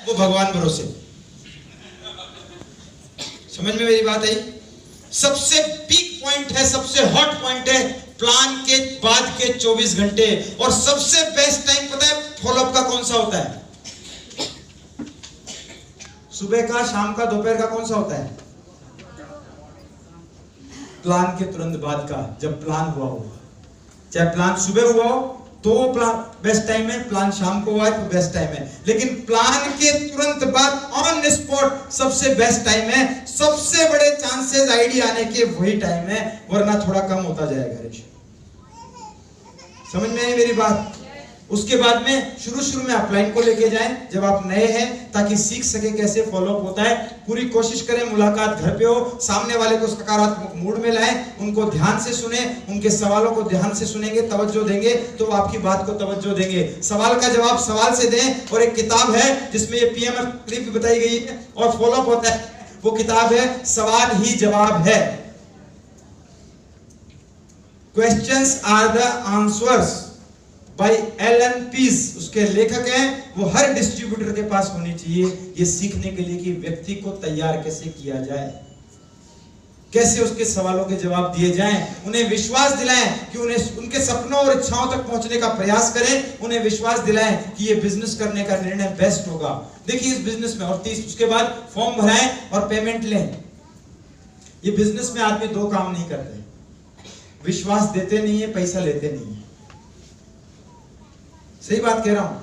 वो भगवान भरोसे। समझ में मेरी बात आई? सबसे पीक पॉइंट है, सबसे हॉट पॉइंट है प्लान के बाद के 24 घंटे। और सबसे बेस्ट टाइम पता है फॉलोअप का कौन सा होता है? सुबह का, शाम का, दोपहर का कौन सा होता है? प्लान के तुरंत बाद का, जब प्लान हुआ होगा। चाहे प्लान सुबह हुआ हो तो वो प्लान बेस्ट टाइम है, प्लान शाम को हुआ है तो बेस्ट टाइम है, लेकिन प्लान के तुरंत बाद ऑन स्पॉट सबसे बेस्ट टाइम है। सबसे बड़े चांसेस आईडिया आने के वही टाइम है, वरना थोड़ा कम होता जाएगा। समझ में आई मेरी बात? उसके बाद में शुरू में अपलाइन को लेके जाएं जब आप नए हैं, ताकि सीख सके कैसे फॉलोअप होता है। पूरी कोशिश करें मुलाकात घर पे हो, सामने वाले को सकारात्मक मूड में लाएं, उनको ध्यान से सुने, उनके सवालों को ध्यान से सुनेंगे, तवज्जो देंगे तो आपकी बात को तवज्जो देंगे। सवाल का जवाब सवाल से दें। और एक किताब है जिसमें ये पीएमएफ क्लिप बताई गई है और फॉलोअप होता है, वो किताब है सवाल ही जवाब है, questions are the answers by Allan Pease. उसके लेखक हैं, वो हर डिस्ट्रीब्यूटर के पास होनी चाहिए ये सीखने के लिए कि व्यक्ति को तैयार कैसे किया जाए, कैसे उसके सवालों के जवाब दिए जाएं, उन्हें विश्वास दिलाएं कि उन्हें उनके सपनों और इच्छाओं तक पहुंचने का प्रयास करें, उन्हें विश्वास दिलाएं कि ये बिजनेस करने का निर्णय बेस्ट होगा। देखिए इस बिजनेस में, और 30 उसके बाद फॉर्म भराएं और पेमेंट लें। ये बिजनेस में आदमी दो काम नहीं करते, विश्वास देते नहीं है, पैसा लेते नहीं है। सही बात कह रहा हूं?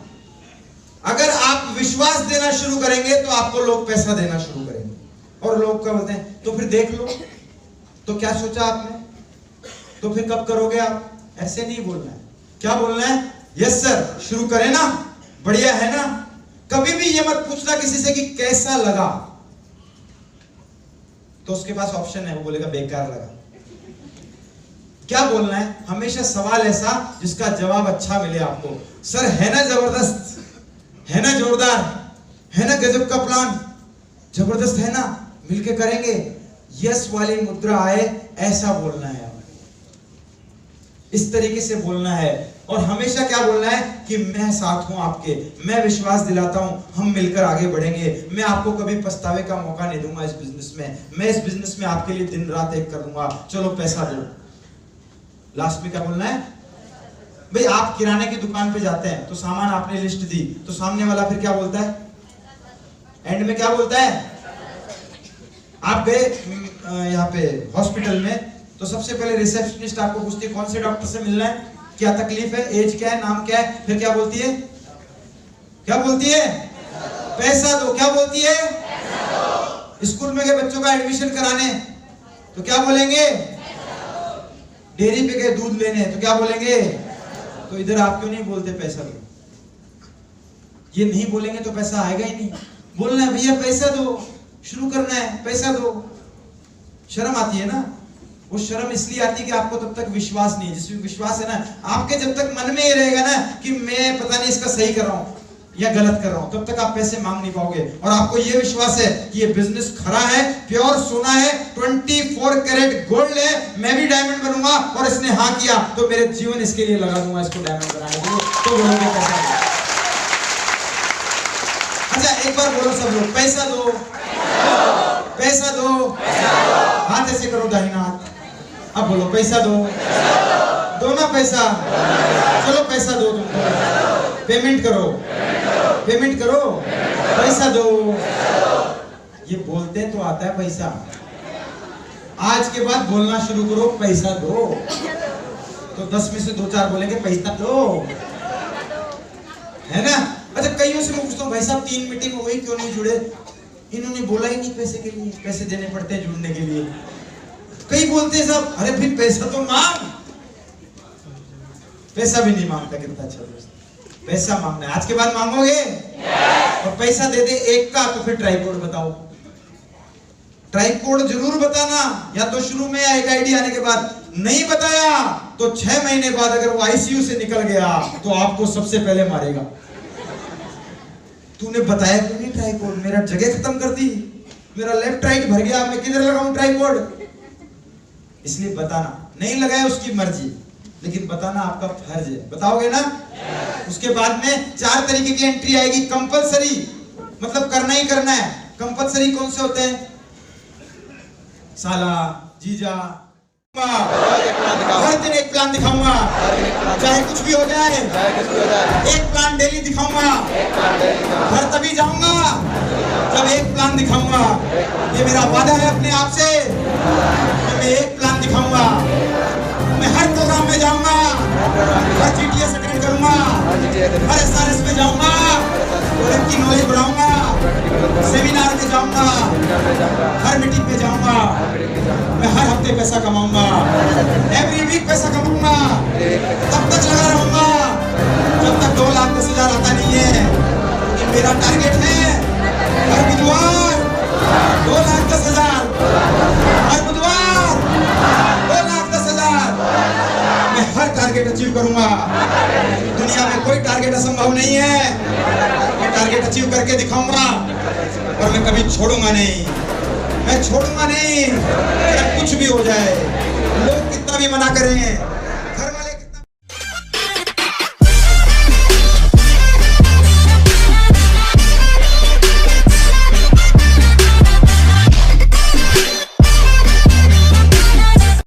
अगर आप विश्वास देना शुरू करेंगे तो आपको लोग पैसा देना शुरू करेंगे। और लोग क्या बोलते हैं, तो फिर देख लो, तो क्या सोचा आपने, तो फिर कब करोगे आप? ऐसे नहीं बोलना है। क्या बोलना है? यस सर, शुरू करें ना, बढ़िया है ना। कभी भी ये मत पूछना किसी से कि कैसा लगा, तो उसके पास ऑप्शन है, वो बोलेगा बेकार लगा। क्या बोलना है? हमेशा सवाल ऐसा जिसका जवाब अच्छा मिले आपको। सर है ना जबरदस्त, है ना जोरदार, है ना गजब का प्लान, जबरदस्त है ना, मिलके करेंगे, यस वाली मुद्रा आए, ऐसा बोलना है। इस तरीके से बोलना है। और हमेशा क्या बोलना है कि मैं साथ हूं आपके, मैं विश्वास दिलाता हूं, हम मिलकर आगे बढ़ेंगे, मैं आपको कभी पछतावे का मौका नहीं दूंगा इस बिजनेस में, मैं इस बिजनेस में आपके लिए दिन रात एक कर दूंगा, चलो पैसा दो। लास्ट में क्या बोलना है? भाई आप किराने की दुकान पे जाते हैं तो सामान आपने लिस्ट दी, तो सामने वाला फिर क्या बोलता है? एंड में क्या बोलता है? आप गए यहाँ पे हॉस्पिटल में, तो सबसे पहले रिसेप्शनिस्ट आपको पूछती है कौन से डॉक्टर से मिलना है, क्या तकलीफ है, एज क्या है, नाम क्या है, फिर क्या बोलती है? क्या बोलती है? पैसा दो। क्या बोलती है? स्कूल में गए बच्चों का एडमिशन कराने तो क्या बोलेंगे? डेयरी पे गए दूध लेने तो क्या बोलेंगे? तो इधर आप क्यों नहीं बोलते पैसा दो? ये नहीं बोलेंगे तो पैसा आएगा ही नहीं। बोलना है भैया पैसा दो, शुरू करना है, पैसा दो। शर्म आती है ना, वो शर्म इसलिए आती है कि आपको तब तक विश्वास नहीं है। जिसमें विश्वास है ना, आपके जब तक मन में ये रहेगा ना कि मैं पता नहीं इसका सही कर रहा हूं या गलत कर रहा हूं, तब तक आप पैसे मांग नहीं पाओगे। और आपको ये विश्वास है कि ये बिजनेस खरा है, प्योर सोना है, 24 कैरेट गोल्ड है, मैं भी डायमंड बनूंगा, और इसने हाँ किया तो मेरे जीवन इसके लिए लगा दूंगा, इसको डायमंड बनाने के लिए, तो बोलोगे पैसा। अच्छा एक बार बोलो सब लोग, पैसा दो, पैसा दो, हाथ ऐसे करो, दाहिना हाथ। अब बोलो पैसा दो, दो ना पैसा, चलो पैसा दो, तुमको पेमेंट करो, पेमेंट करो, पैसा दो। ये बोलते तो आता है पैसा। आज के बाद बोलना शुरू करो पैसा दो, तो 10 में से 2-4 बोलेंगे पैसा दो, है ना। अच्छा कईयों से मैं पूछता हूँ भाई साहब 3 मीटिंग हो गई क्यों नहीं जुड़े? इन्होंने बोला ही नहीं पैसे के लिए, पैसे देने पड़ते हैं जुड़ने के लिए। कई बोलते हैं साहब अरे फिर पैसा तो मांग, पैसा भी नहीं मांगता। कितना अच्छा दोस्त, पैसा मांगना है। आज के बाद मांगोगे और पैसा दे दे एक का, तो फिर ट्राइकोड बताओ। ट्राइकोड जरूर बताना, या तो शुरू में या एक आईडी आने के बाद। नहीं बताया तो 6 महीने बाद अगर वो आईसीयू से निकल गया तो आपको सबसे पहले मारेगा। तूने बताया क्यों नहीं ट्राइकोड? मेरा जगह खत्म कर दी, मेरा लेफ्ट राइट भर गया, मैं किधर लगाऊं ट्राइकोड? इसलिए बताना। नहीं लगाया उसकी मर्जी, लेकिन बताना आपका फर्ज है। बताओगे ना? उसके बाद में 4 तरीके की एंट्री आएगी कंपलसरी। मतलब करना ही करना है। कंपल्सरी कौन से होते हैं? साला, जीजा, हर दिन एक प्लान दिखाऊंगा, चाहे कुछ भी हो जाए, एक प्लान डेली दिखाऊंगा। घर तभी जाऊंगा जब एक प्लान दिखाऊंगा। ये मेरा वादा है अपने आप से कि मैं एक प्लान दिखाऊंगा। मैं हर प्रोग्राम में जाऊंगा, हर GTS अटेंड करूंगा, हर SRS में जाऊंगा, की नॉलेज बढ़ाऊंगा, सेमिनार में जाऊंगा, हर मीटिंग में जाऊंगा। मैं हर हफ्ते पैसा कमाऊंगा, एवरी वीक पैसा कमाऊंगा। तब तक लगा रहूंगा जब तक 2,10,000 आता नहीं है। ये मेरा टारगेट है। हर बुधवार 2,10,000, हर बुधवार 2,10,000। मैं हर टारगेट अचीव करूंगा। दुनिया में कोई टारगेट असंभव नहीं है। मैं टारगेट अचीव करके दिखाऊंगा और मैं कभी छोड़ूंगा नहीं। मैं छोड़ूंगा नहीं, चाहे कुछ भी हो जाए, लोग कितना भी मना करें।